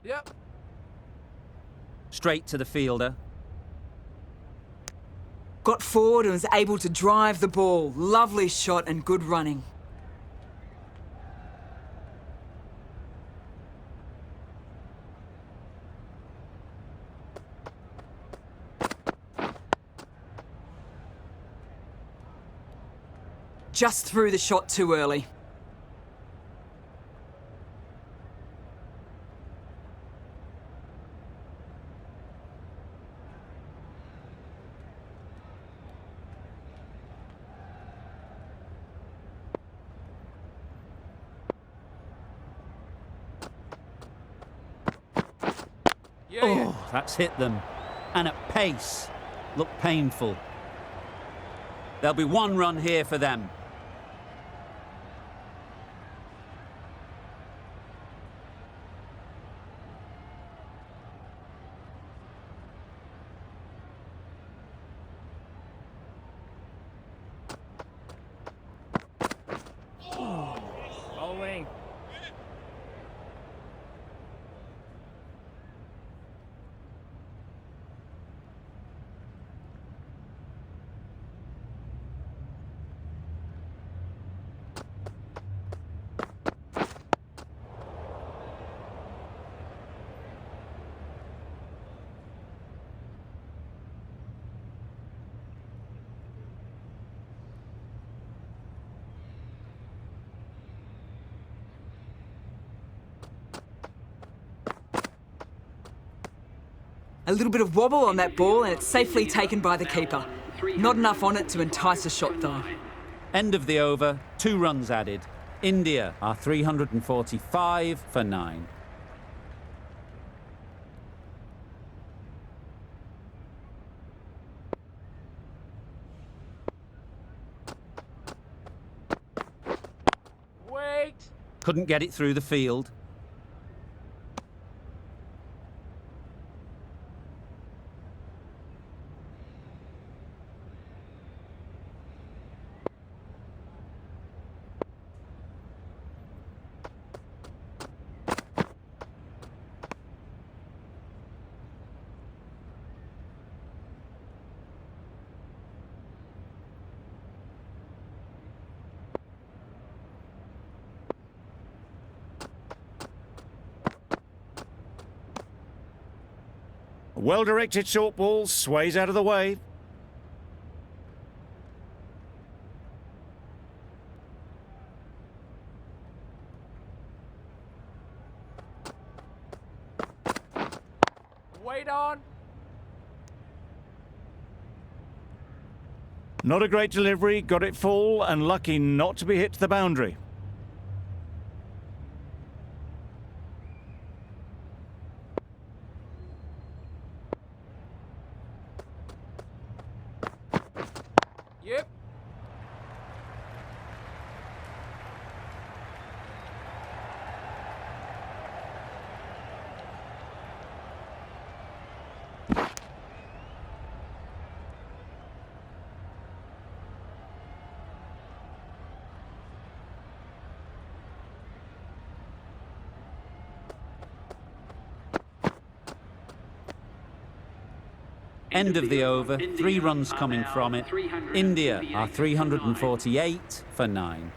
Yep. Straight to the fielder. Got forward and was able to drive the ball. Lovely shot and good running. Just threw the shot too early. Oh, that's hit them. And at pace. Look painful. There'll be one run here for them. Bowling. A little bit of wobble on that ball and it's safely taken by the keeper. Not enough on it to entice a shot though. End of the over, 2 runs added. India are 345 for 9. Wait. Couldn't get it through the field. A well-directed short ball sways out of the way. Wait on. Not a great delivery, got it full and lucky not to be hit to the boundary. Yep. End of the over, 3 runs coming from it. India are 348 for 9.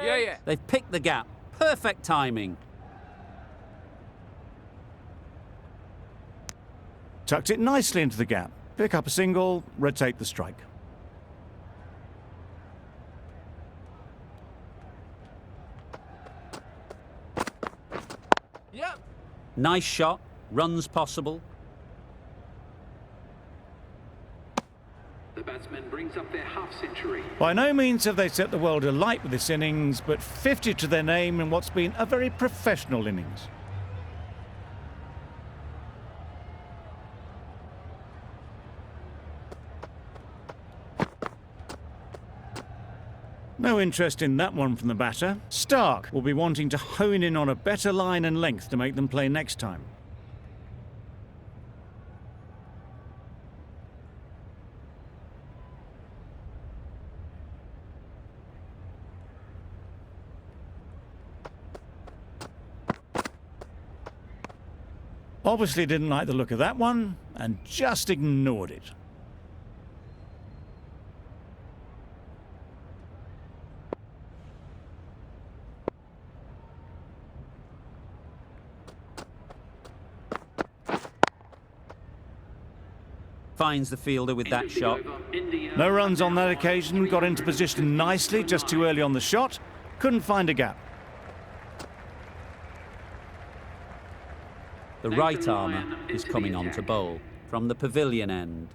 Yeah. They've picked the gap. Perfect timing. Tucked it nicely into the gap. Pick up a single, rotate the strike. Yep. Nice shot. Runs possible. The batsman brings up their half-century. By no means have they set the world alight with this innings, but 50 to their name in what's been a very professional innings. No interest in that one from the batter. Stark will be wanting to hone in on a better line and length to make them play next time. Obviously didn't like the look of that one and just ignored it. Finds the fielder with that shot. No runs on that occasion, got into position nicely, just too early on the shot. Couldn't find a gap. The right armour is coming on to bowl from the pavilion end.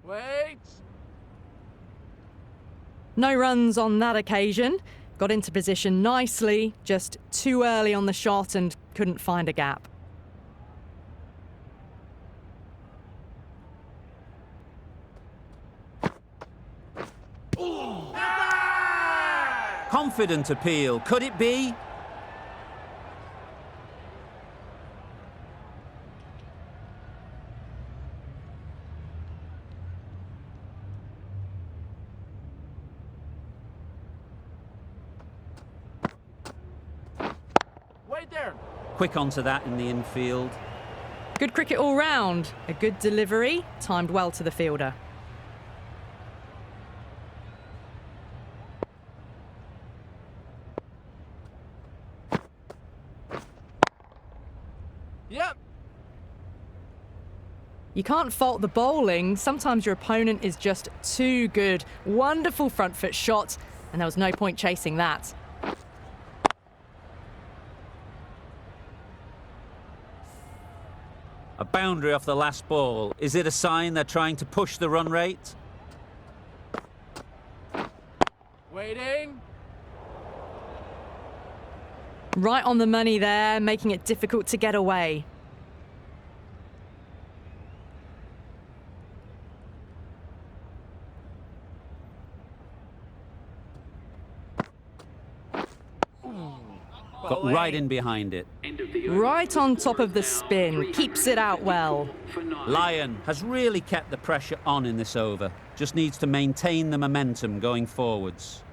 Wait. No runs on that occasion. Got into position nicely, just too early on the shot and couldn't find a gap. Confident appeal, could it be? Wait there. Quick onto that in the infield. Good cricket all round. A good delivery, timed well to the fielder. Yep. You can't fault the bowling. Sometimes your opponent is just too good. Wonderful front foot shot, and there was no point chasing that. A boundary off the last ball. Is it a sign they're trying to push the run rate? Waiting. Right on the money there, making it difficult to get away. Got right in behind it. Right on top of the spin, keeps it out well. Lyon has really kept the pressure on in this over. Just needs to maintain the momentum going forwards.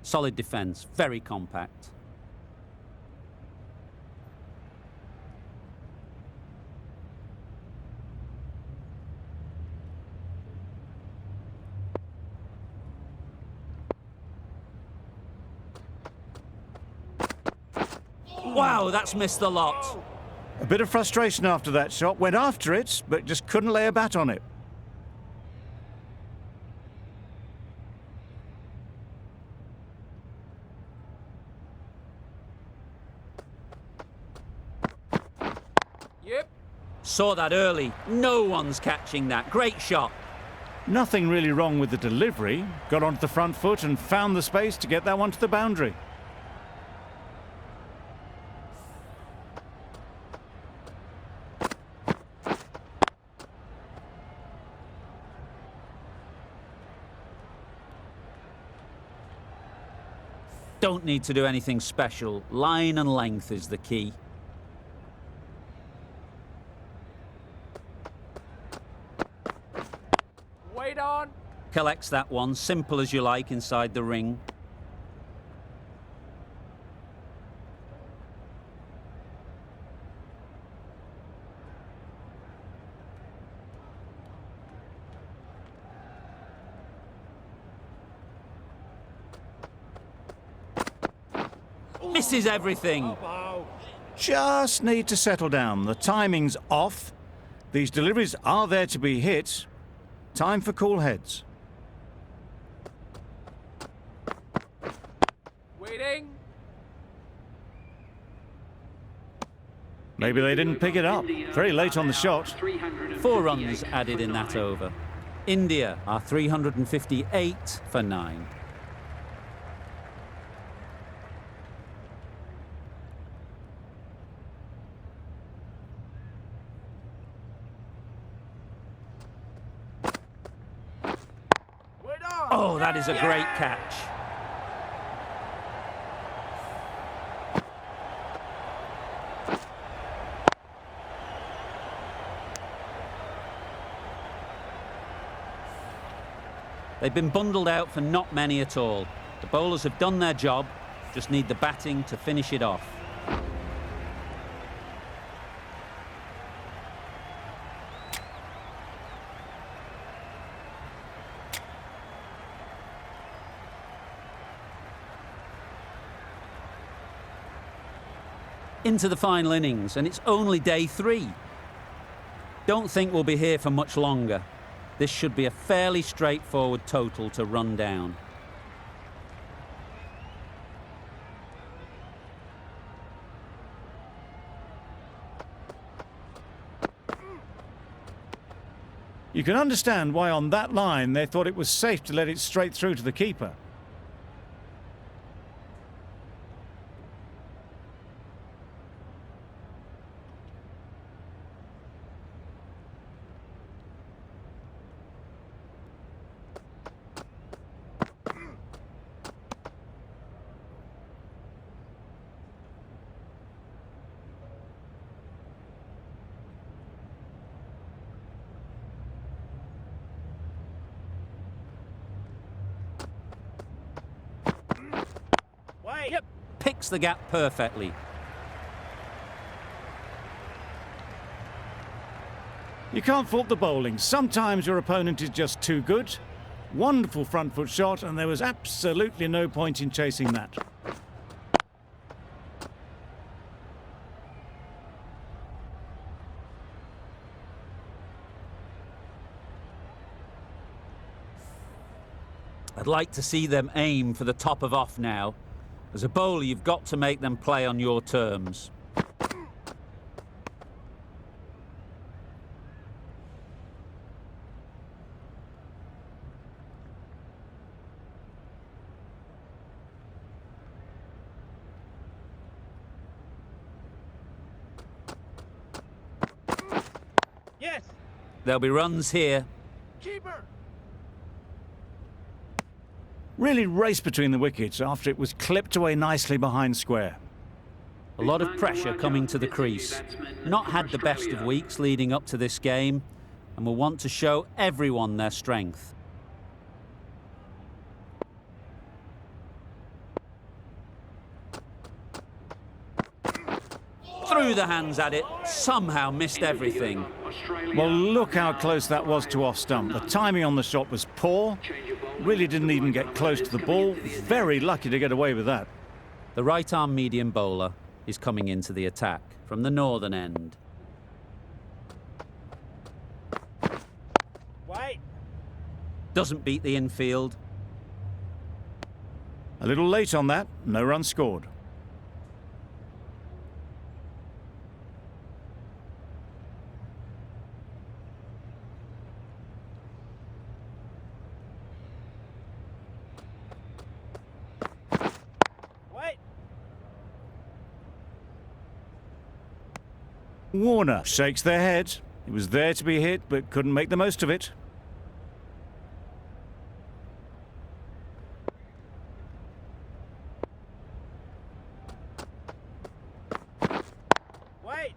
Solid defence, very compact. Wow, that's missed the lot. A bit of frustration after that shot. Went after it, but just couldn't lay a bat on it. Yep. Saw that early. No one's catching that. Great shot. Nothing really wrong with the delivery. Got onto the front foot and found the space to get that one to the boundary. Don't need to do anything special. Line and length is the key. Wait on. Collects that one, simple as you like, inside the ring. Misses everything. Just need to settle down. The timing's off. These deliveries are there to be hit. Time for cool heads. Waiting. Maybe they didn't pick it up. Very late on the shot. 4 runs added in that over. India are 358 for 9. Wait on. Oh, that is a great catch. They've been bundled out for not many at all. The bowlers have done their job, just need the batting to finish it off. Into the final innings, and it's only day 3. Don't think we'll be here for much longer. This should be a fairly straightforward total to run down. You can understand why on that line they thought it was safe to let it straight through to the keeper. Wait. Yep, picks the gap perfectly. You can't fault the bowling. Sometimes your opponent is just too good. Wonderful front foot shot, and there was absolutely no point in chasing that. I'd like to see them aim for the top of off now. As a bowler, you've got to make them play on your terms. Yes. There'll be runs here. Keeper. Really raced between the wickets after it was clipped away nicely behind square. A lot of pressure coming to the crease. Not had the best of weeks leading up to this game, and will want to show everyone their strength. Threw the hands at it, somehow missed everything. Well, look how close that was to off stump. The timing on the shot was poor. Really didn't even get close to the ball. Very lucky to get away with that. The right-arm medium bowler is coming into the attack from the northern end. Wait. Doesn't beat the infield. A little late on that, no run scored. Wait. Warner shakes their head. It was there to be hit, but couldn't make the most of it. Wait.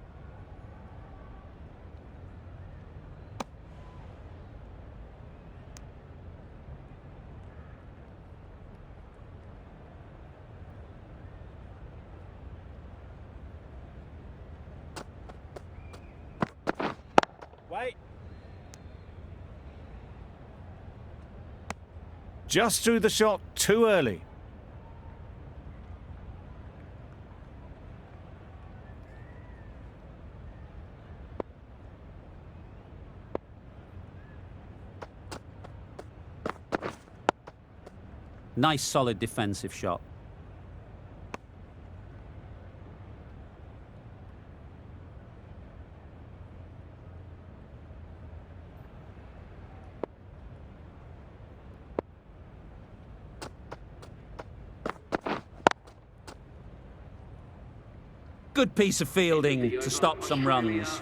Wait. Just threw the shot too early. Nice solid defensive shot. good piece of fielding to stop some runs.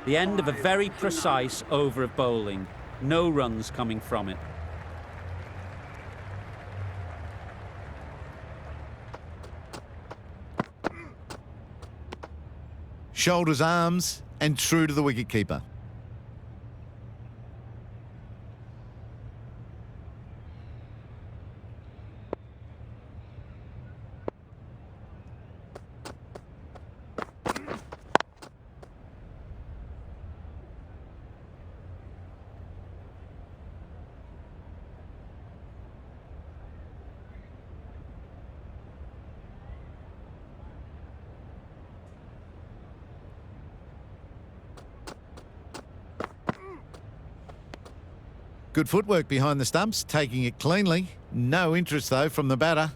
The end of a very precise over of bowling. No runs coming from it. Shoulders, arms, and true to the wicketkeeper. Good footwork behind the stumps, taking it cleanly. No interest, though, from the batter.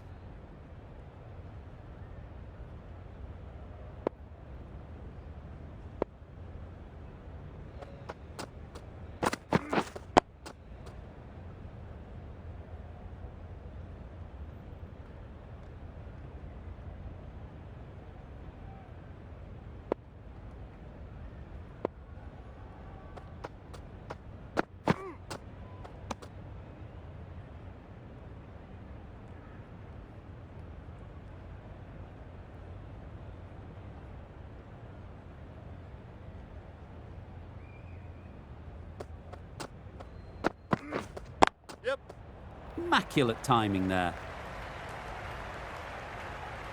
Immaculate timing there.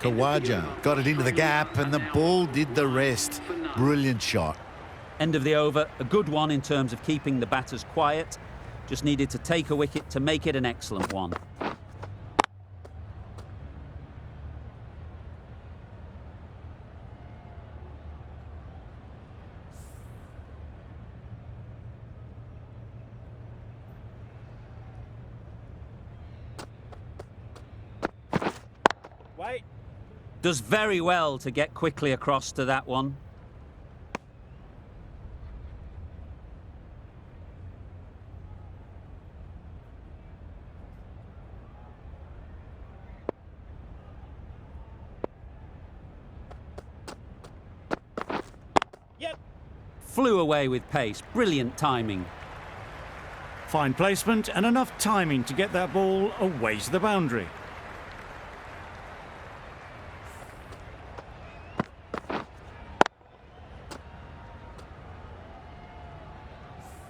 Khawaja got it into the gap and the ball did the rest. Brilliant shot. End of the over, a good one in terms of keeping the batters quiet. Just needed to take a wicket to make it an excellent one. Wait. Does very well to get quickly across to that one. Yep. Flew away with pace. Brilliant timing. Fine placement and enough timing to get that ball away to the boundary.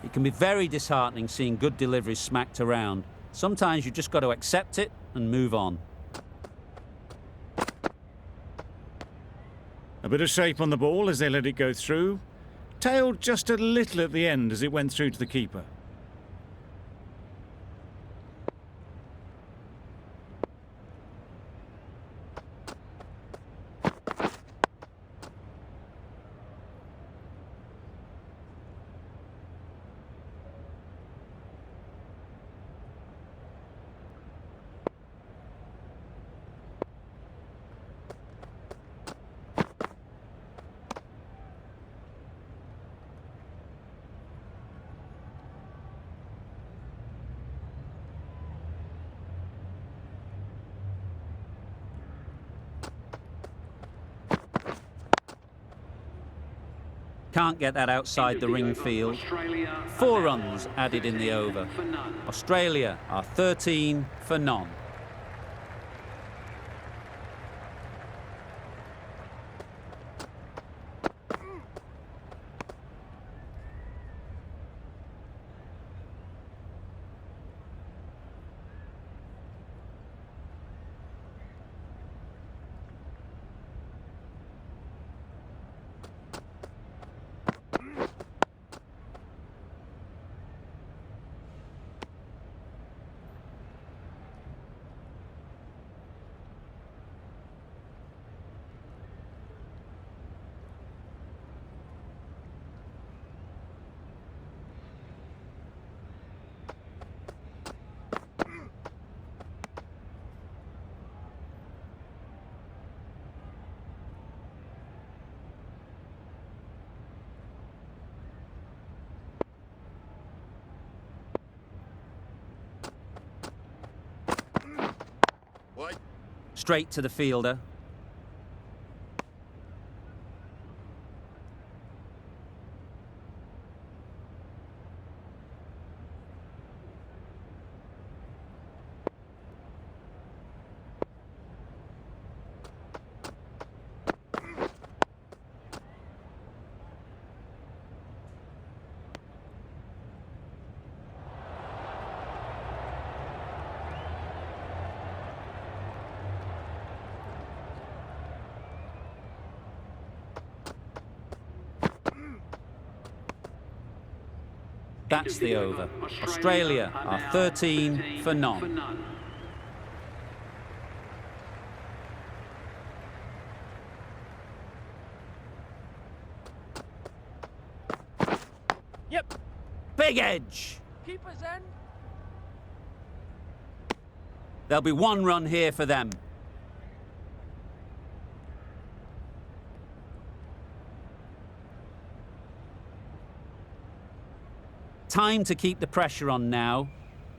It can be very disheartening seeing good deliveries smacked around. Sometimes you just got to accept it and move on. A bit of shape on the ball as they let it go through. Tailed just a little at the end as it went through to the keeper. Can't get that outside the ring field. 4 runs added in the over. Australia are 13 for none. Straight to the fielder. That's the over. Australia are 13 for none. Yep. Big edge. Keeper's in. There'll be one run here for them. Time to keep the pressure on now.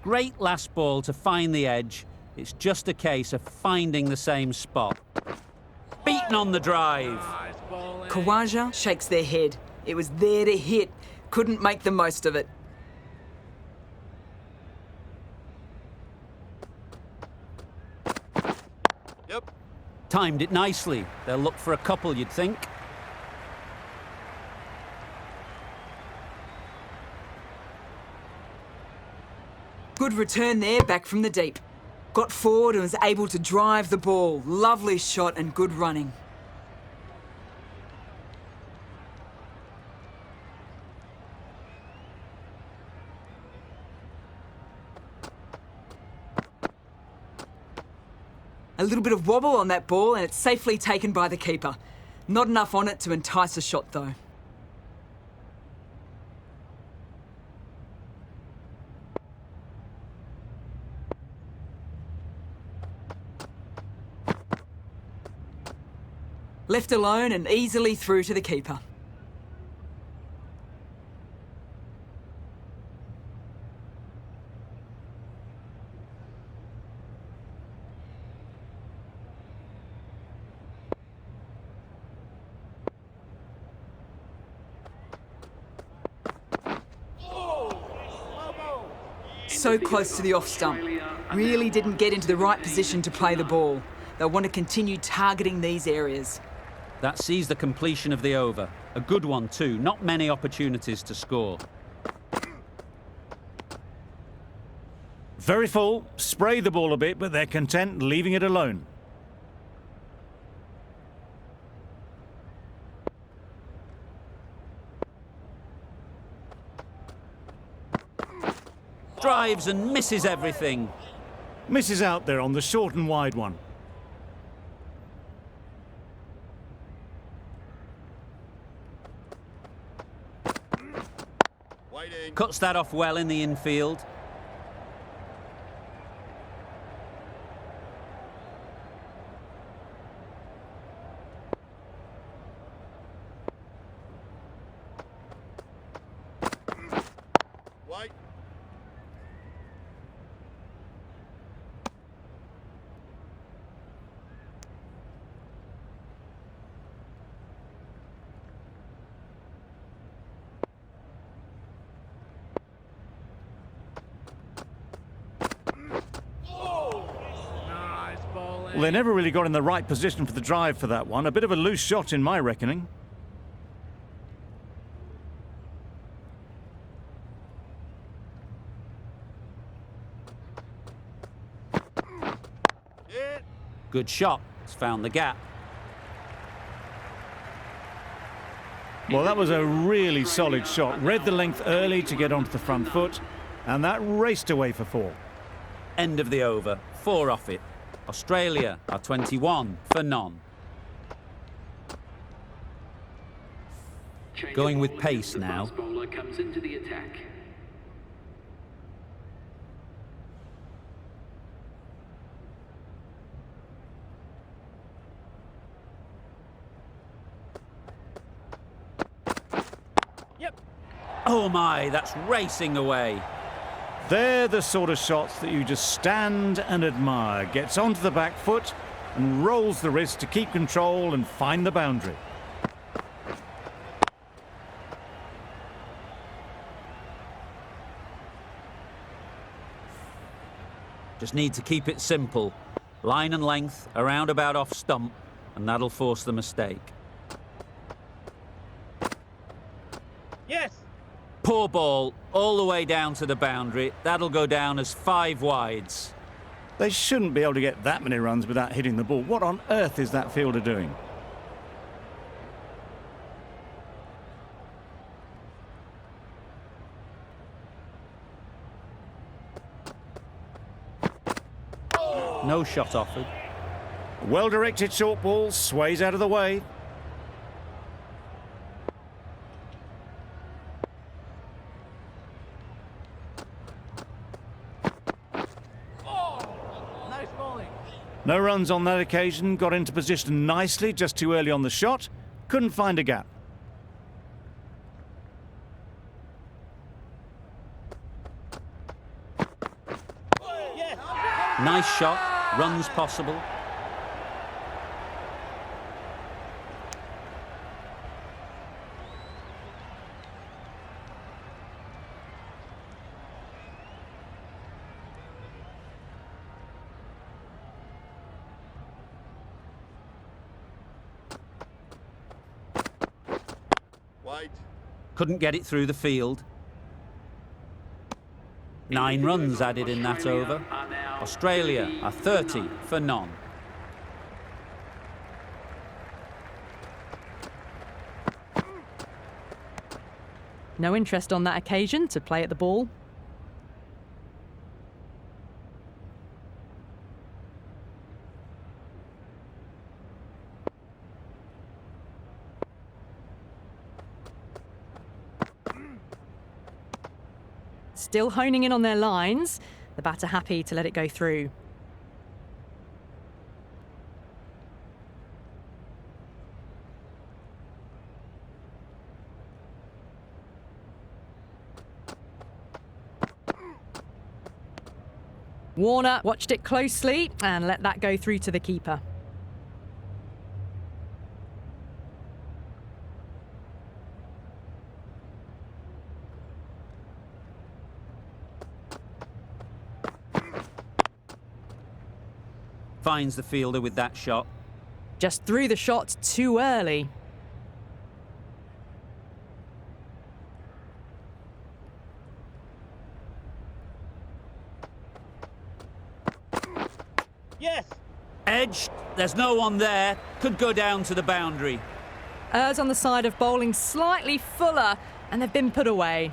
Great last ball to find the edge. It's just a case of finding the same spot. Beaten on the drive. Nice bowling. Khawaja shakes their head. It was there to hit. Couldn't make the most of it. Yep. Timed it nicely. They'll look for a couple, you'd think. Good return there, back from the deep. Got forward and was able to drive the ball. Lovely shot and good running. A little bit of wobble on that ball and it's safely taken by the keeper. Not enough on it to entice a shot though. Left alone and easily through to the keeper. So close to the off stump. Really didn't get into the right position to play the ball. They'll want to continue targeting these areas. That sees the completion of the over. A good one too. Not many opportunities to score. Very full, spray the ball a bit, but they're content leaving it alone. Drives and misses everything. Misses out there on the short and wide one. Cuts that off well in the infield. Nice bowling. Well, they never really got in the right position for the drive for that one. A bit of a loose shot in my reckoning. Good shot. It's found the gap. Well, that was a really solid shot. Read the length early to get onto the front foot, and that raced away for 4. End of the over. 4 off it. Australia are 21 for none. Going with pace now. The bowler comes into the attack. Yep. Oh my, that's racing away. They're the sort of shots that you just stand and admire. Gets onto the back foot and rolls the wrist to keep control and find the boundary. Just need to keep it simple. Line and length, around about off stump, and that'll force the mistake. Yes. Poor ball, all the way down to the boundary. That'll go down as 5 wides. They shouldn't be able to get that many runs without hitting the ball. What on earth is that fielder doing? No shot offered. A well-directed short ball sways out of the way. Nice bowling. No runs on that occasion, got into position nicely just too early on the shot. Couldn't find a gap. Yes. Nice shot. Runs possible. Wait. Couldn't get it through the field. 9 runs added in that over. Australia are 30 for none. No interest on that occasion to play at the ball. Still honing in on their lines. The batter happy to let it go through. Warner watched it closely and let that go through to the keeper. Finds the fielder with that shot. Just threw the shot too early. Yes. Edge, there's no one there. Could go down to the boundary. Errs on the side of bowling slightly fuller, and they've been put away.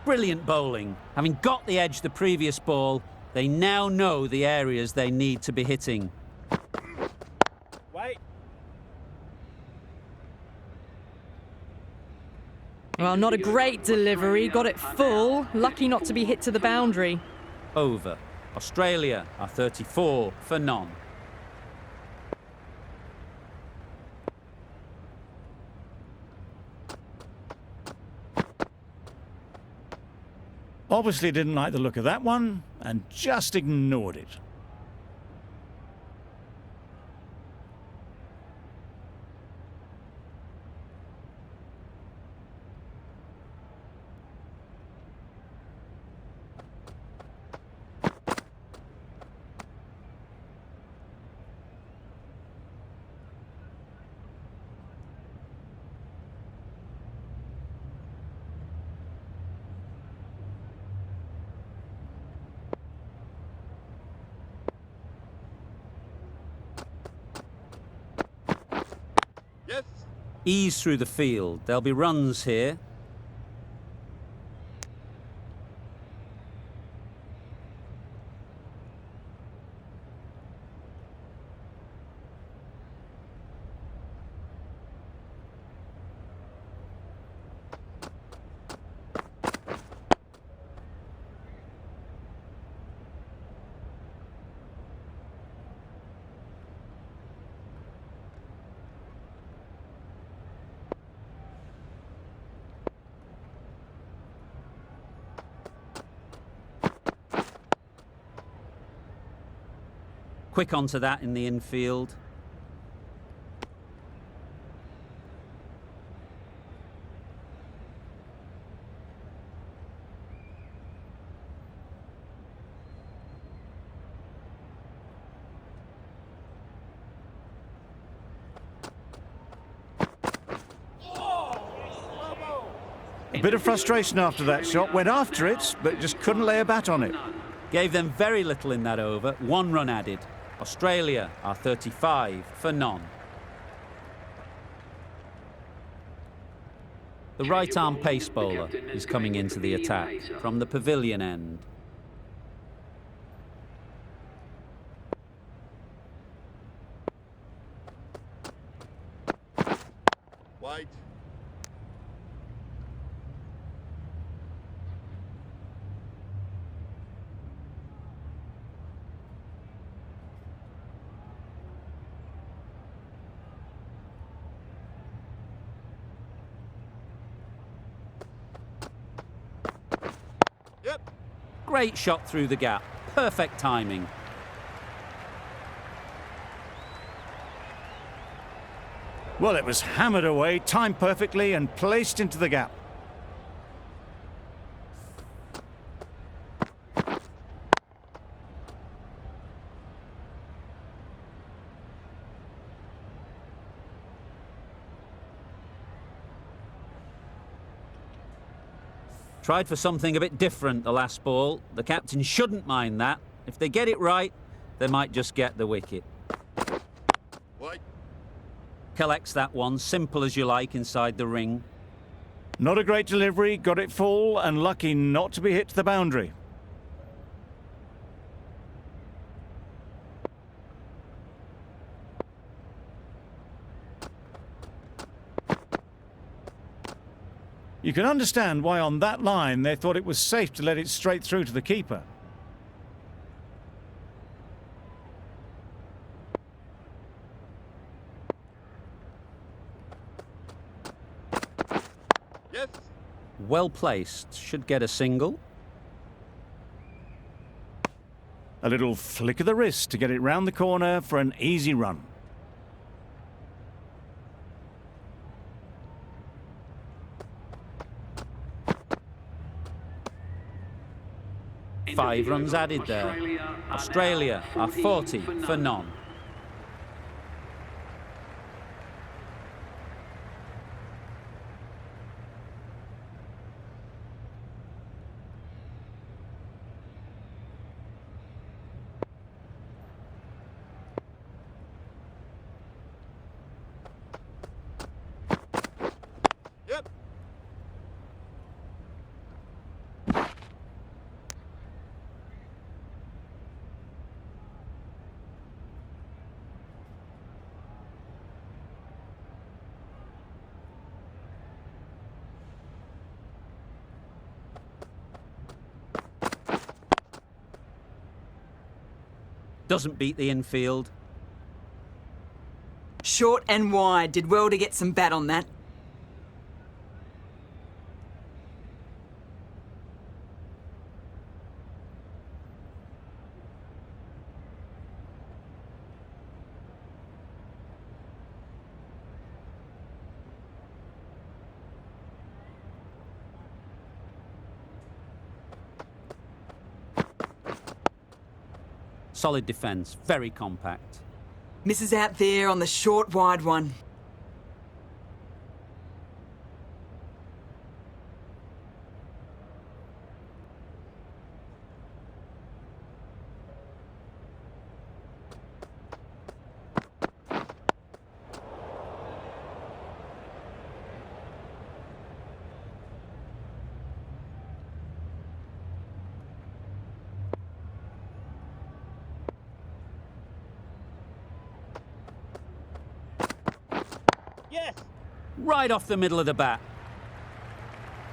Brilliant bowling. Having got the edge the previous ball, they now know the areas they need to be hitting. Wait. Well, not a great delivery. Got it full. Lucky not to be hit to the boundary. Over. Australia are 34 for none. Obviously didn't like the look of that one and just ignored it. Yes. Ease through the field. There'll be runs here. Quick onto that in the infield. A bit of frustration after that shot, went after it, but just couldn't lay a bat on it. Gave them very little in that over. 1 run added. Australia are 35 for none. The right-arm pace bowler is coming into the attack from the pavilion end. Wait. Yep. Great shot through the gap. Perfect timing. Well, it was hammered away, timed perfectly and placed into the gap. Tried for something a bit different the last ball. The captain shouldn't mind that. If they get it right, they might just get the wicket. Wait. Collects that one, simple as you like, inside the ring. Not a great delivery, got it full and lucky not to be hit to the boundary. You can understand why on that line they thought it was safe to let it straight through to the keeper. Yes. Well placed. Should get a single. A little flick of the wrist to get it round the corner for an easy run. Five runs added there. Australia are 40 for none. Yep. Doesn't beat the infield. Short and wide. Did well to get some bat on that. Solid defence, very compact. Misses out there on the short, wide one. Yes. Right off the middle of the bat.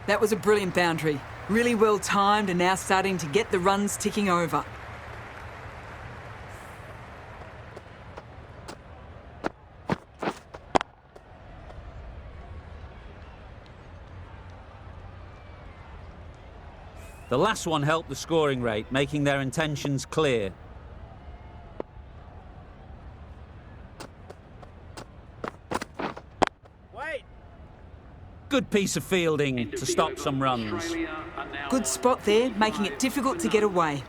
That was a brilliant boundary. Really well timed and now starting to get the runs ticking over. The last one helped the scoring rate, making their intentions clear. Wait. Good piece of fielding to stop some runs. Good spot there, making it difficult to get away.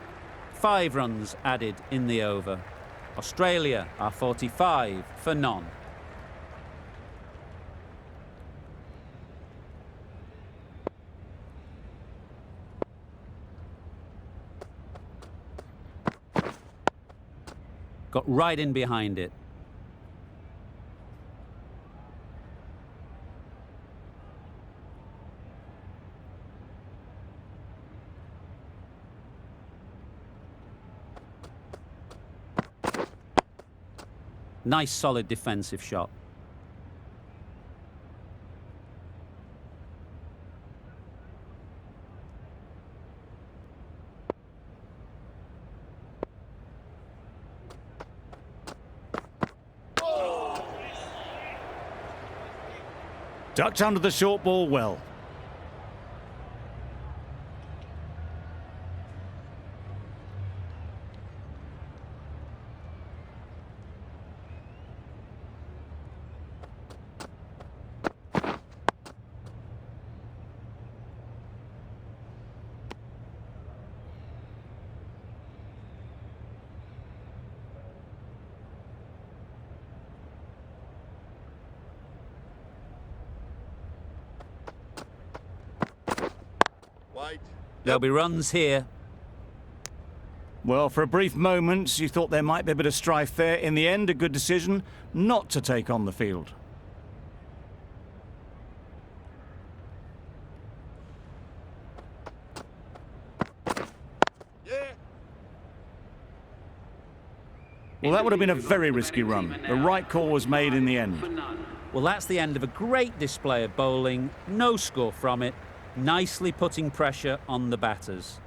5 runs added in the over. Australia are 45 for none. Got right in behind it. Nice solid defensive shot. Ducked under the short ball well. Wait. There'll be runs here. Well, for a brief moment, you thought there might be a bit of strife there. In the end, a good decision not to take on the field. Yeah. Well, that would have been a very risky run. The right call was made in the end. For none. Well, that's the end of a great display of bowling. No score from it. Nicely putting pressure on the batters.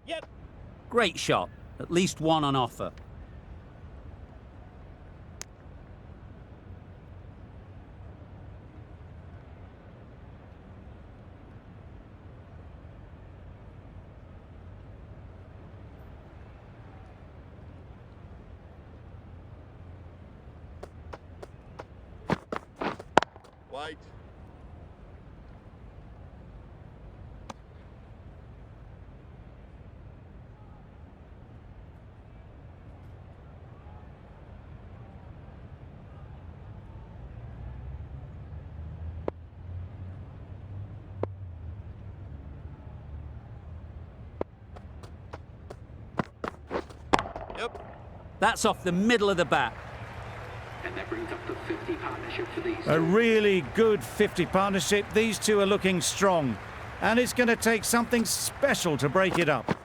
Yep. Great shot. At least one on offer. Wait. Yep. That's off the middle of the bat. And that brings up the 50 partnership for these A two. really good 50 partnership. These two are looking strong. And it's going to take something special to break it up.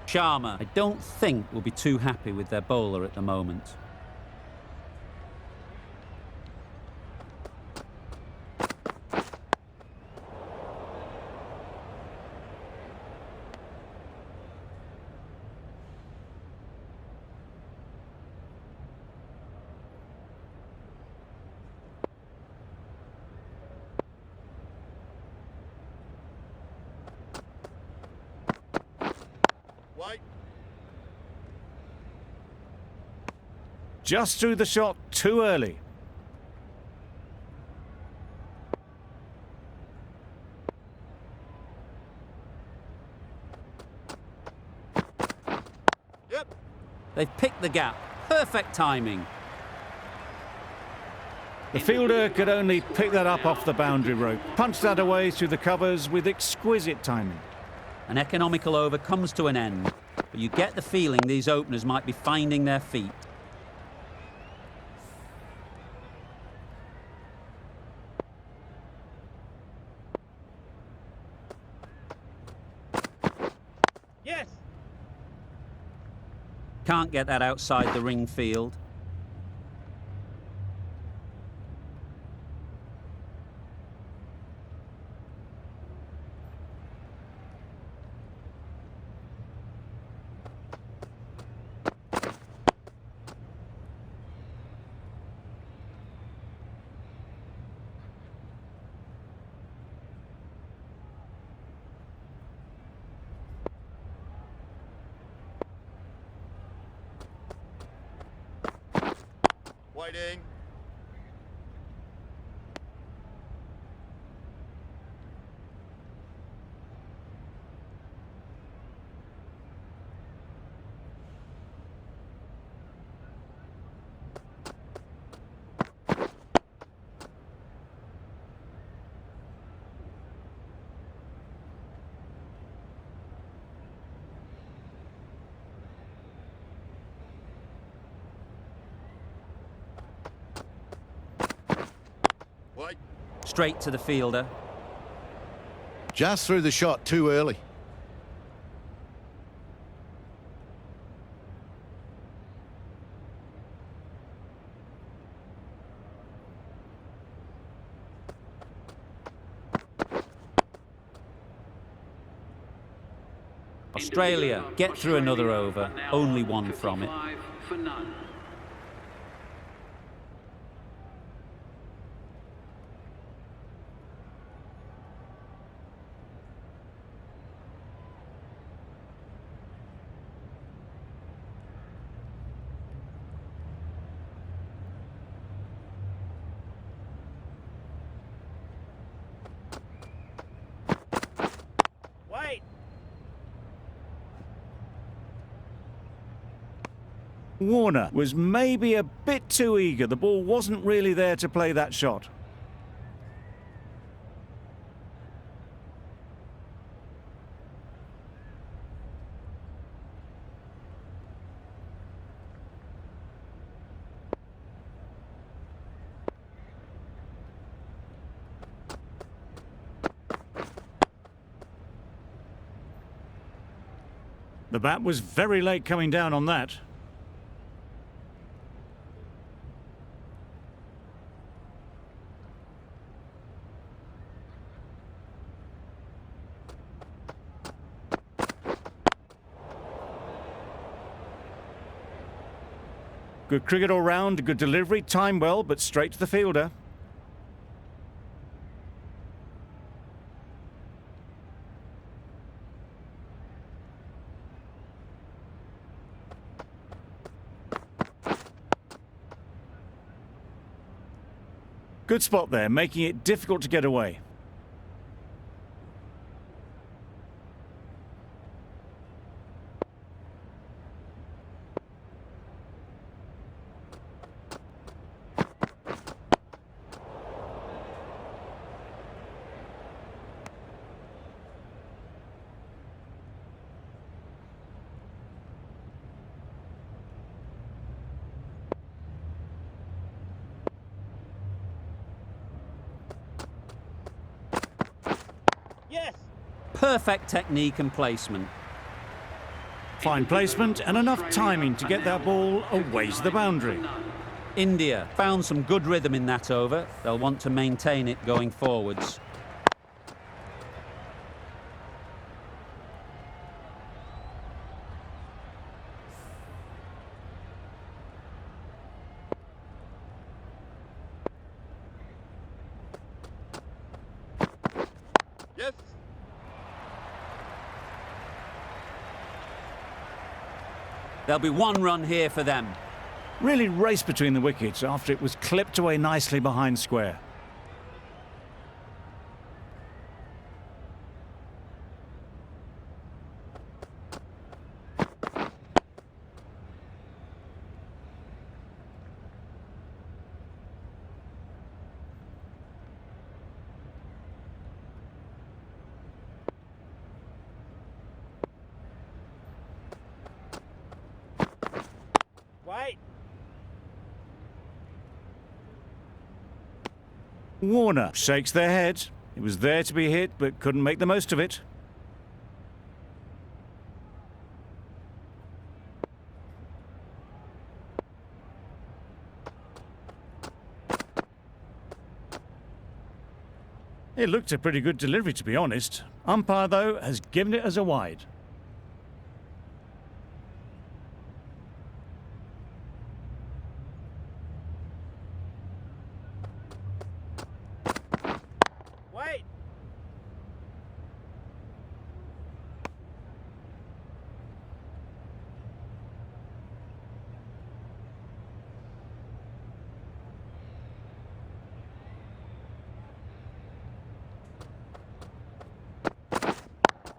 Sharma, I don't think, will be too happy with their bowler at the moment. Wait. Just threw the shot too early. Yep. They've picked the gap. Perfect timing. The fielder could only pick that up off the boundary rope. Punched that away through the covers with exquisite timing. An economical over comes to an end, but you get the feeling these openers might be finding their feet. Yes. Can't get that outside the ring field. Waiting. Straight to the fielder. Just threw the shot too early. Australia get through another over, only one from it. 55 for none. Wait. Warner was maybe a bit too eager. The ball wasn't really there to play that shot. The bat was very late coming down on that. Good cricket all round, good delivery, timed well, but straight to the fielder. Good spot there, making it difficult to get away. Yes. Perfect technique and placement. Fine placement and enough timing to get that ball away to the boundary. India found some good rhythm in that over. They'll want to maintain it going forwards. Yes. There'll be one run here for them. Really raced between the wickets after it was clipped away nicely behind square. Wait. Warner shakes their head. It was there to be hit, but couldn't make the most of it. It looked a pretty good delivery, to be honest. Umpire, though, has given it as a wide. Wait.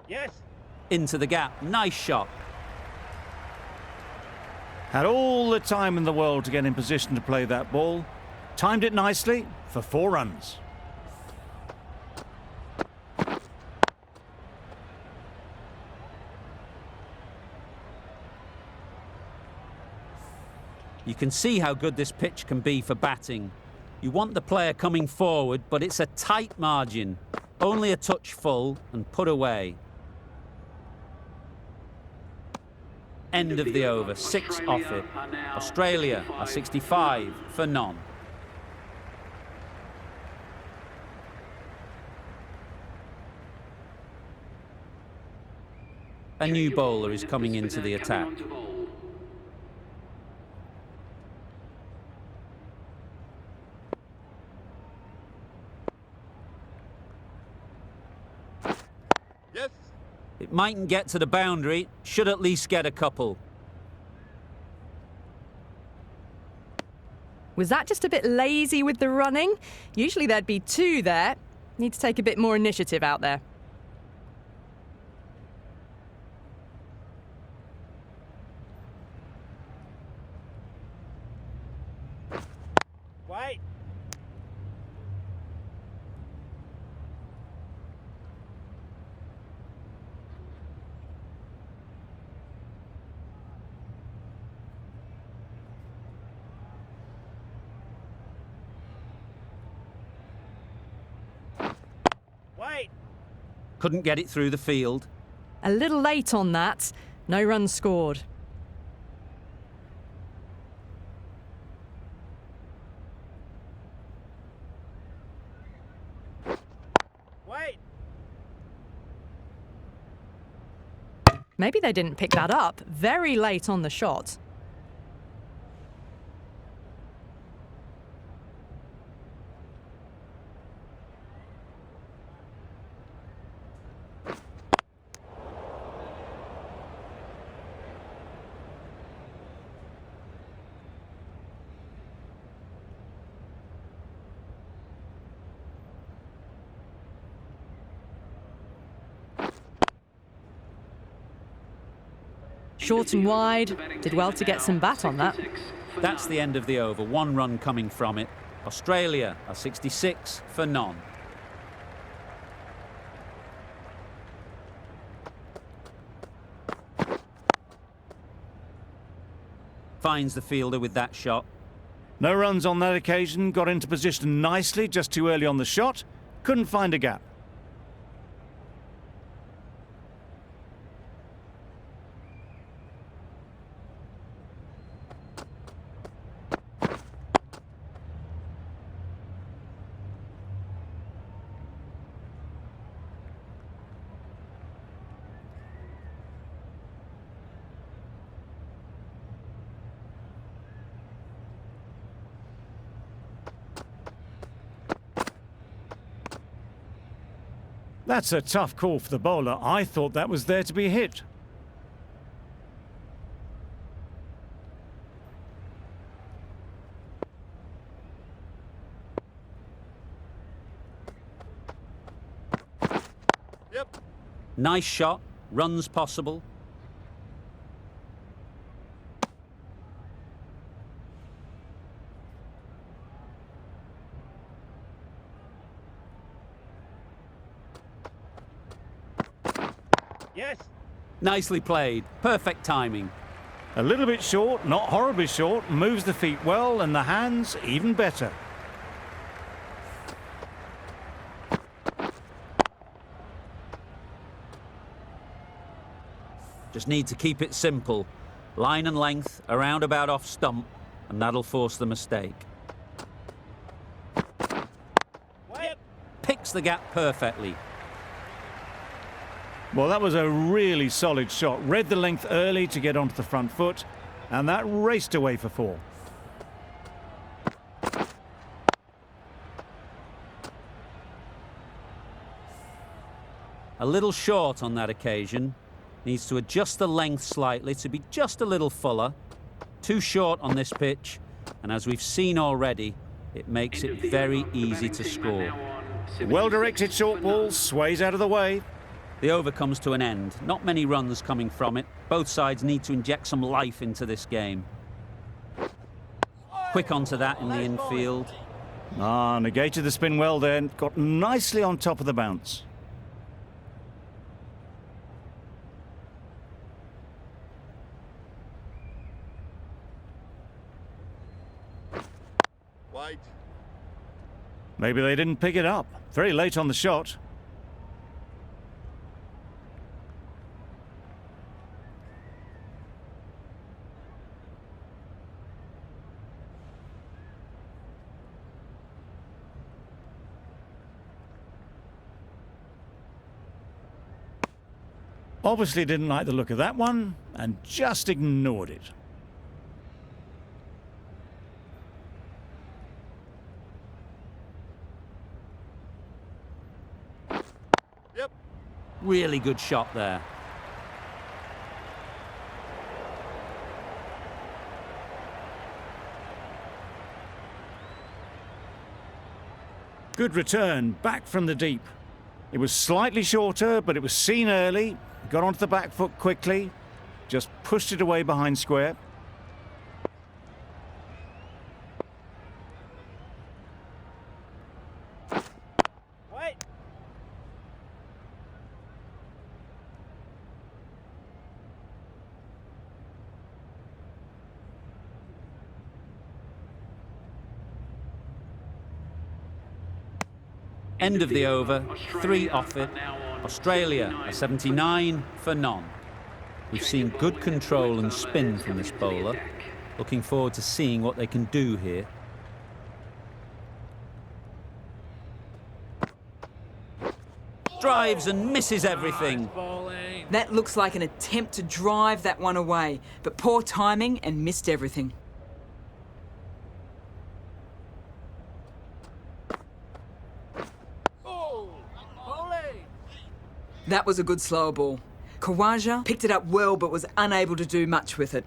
Yes. Into the gap. Nice shot. Had all the time in the world to get in position to play that ball. Timed it nicely for 4 runs. You can see how good this pitch can be for batting. You want the player coming forward, but it's a tight margin. Only a touch full and put away. End of the over, 6 off it. Australia are 65 for none. A new bowler is coming into the attack. Yes. It mightn't get to the boundary, should at least get a couple. Was that just a bit lazy with the running? Usually there'd be 2 there. Need to take a bit more initiative out there. Wait. Wait. Couldn't get it through the field. A little late on that. No runs scored. Wait. Maybe they didn't pick that up. Very late on the shot. Short and wide. Did well to get some bat on that. That's the end of the over, 1 run coming from it. Australia are 66 for none. Finds the fielder with that shot. No runs on that occasion, got into position nicely just too early on the shot. Couldn't find a gap. That's a tough call for the bowler. I thought that was there to be hit. Yep. Nice shot, runs possible. Yes. Nicely played, perfect timing. A little bit short, not horribly short, moves the feet well and the hands even better. Just need to keep it simple. Line and length, around about off stump, and that'll force the mistake. Wait. Picks the gap perfectly. Well, that was a really solid shot. Read the length early to get onto the front foot, and that raced away for 4. A little short on that occasion. Needs to adjust the length slightly to be just a little fuller. Too short on this pitch, and as we've seen already, it makes it very easy to score. Well-directed short ball, sways out of the way. The over comes to an end. Not many runs coming from it. Both sides need to inject some life into this game. Quick onto that in the infield. Negated the spin well then. Got nicely on top of the bounce. Wait. Maybe they didn't pick it up. Very late on the shot. Obviously didn't like the look of that one and just ignored it. Yep. Really good shot there. Good return, back from the deep. It was slightly shorter, but it was seen early, got onto the back foot quickly, just pushed it away behind square. Wait. End of the over, 3 off it. Australia, a 79 for none. We've seen good control and spin from this bowler. Looking forward to seeing what they can do here. Drives and misses everything. That looks like an attempt to drive that one away, but poor timing and missed everything. That was a good slower ball. Khawaja picked it up well but was unable to do much with it.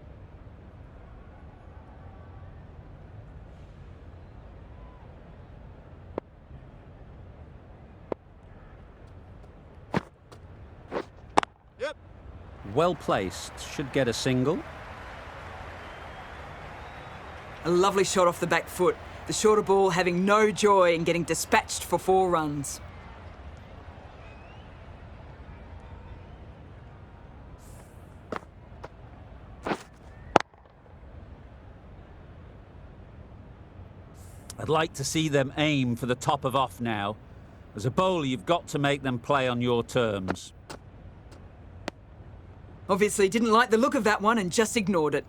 Yep. Well placed, should get a single. A lovely shot off the back foot. The shorter ball having no joy in getting dispatched for 4 runs. I'd like to see them aim for the top of off now. As a bowler, you've got to make them play on your terms. Obviously didn't like the look of that one and just ignored it.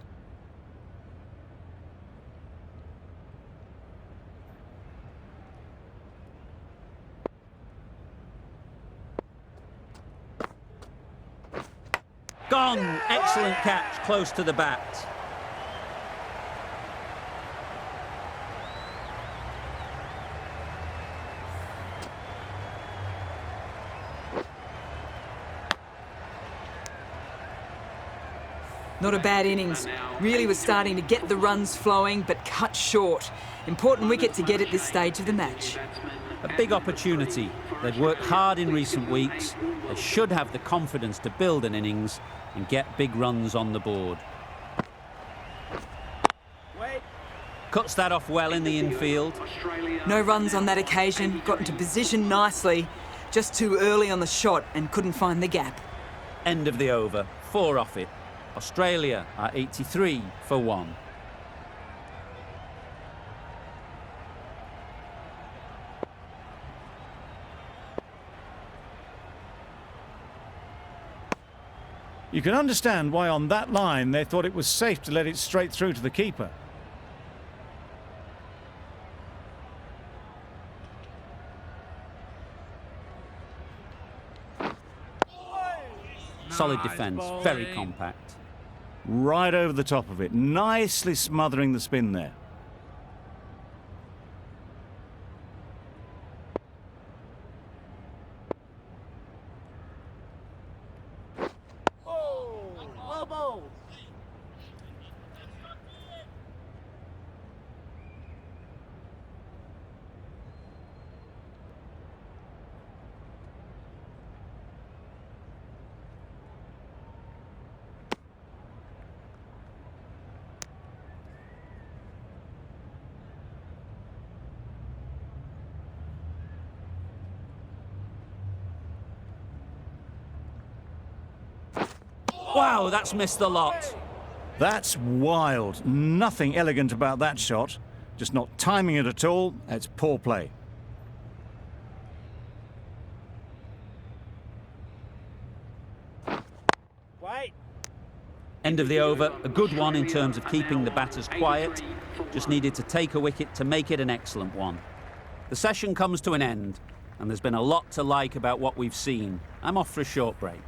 Gone! Excellent catch, close to the bat. Not a bad innings. Really was starting to get the runs flowing, but cut short. Important wicket to get at this stage of the match. A big opportunity. They've worked hard in recent weeks. They should have the confidence to build an innings and get big runs on the board. Wait. Cuts that off well in the infield. No runs on that occasion, got into position nicely. Just too early on the shot and couldn't find the gap. End of the over, 4 off it. Australia are 83 for 1. You can understand why on that line they thought it was safe to let it straight through to the keeper. Solid defence, very compact. Right over the top of it, nicely smothering the spin there. Low ball. Wow, that's missed the lot. That's wild. Nothing elegant about that shot. Just not timing it at all. It's poor play. End of the over, a good one in terms of keeping the batters quiet. Just needed to take a wicket to make it an excellent one. The session comes to an end, and there's been a lot to like about what we've seen. I'm off for a short break.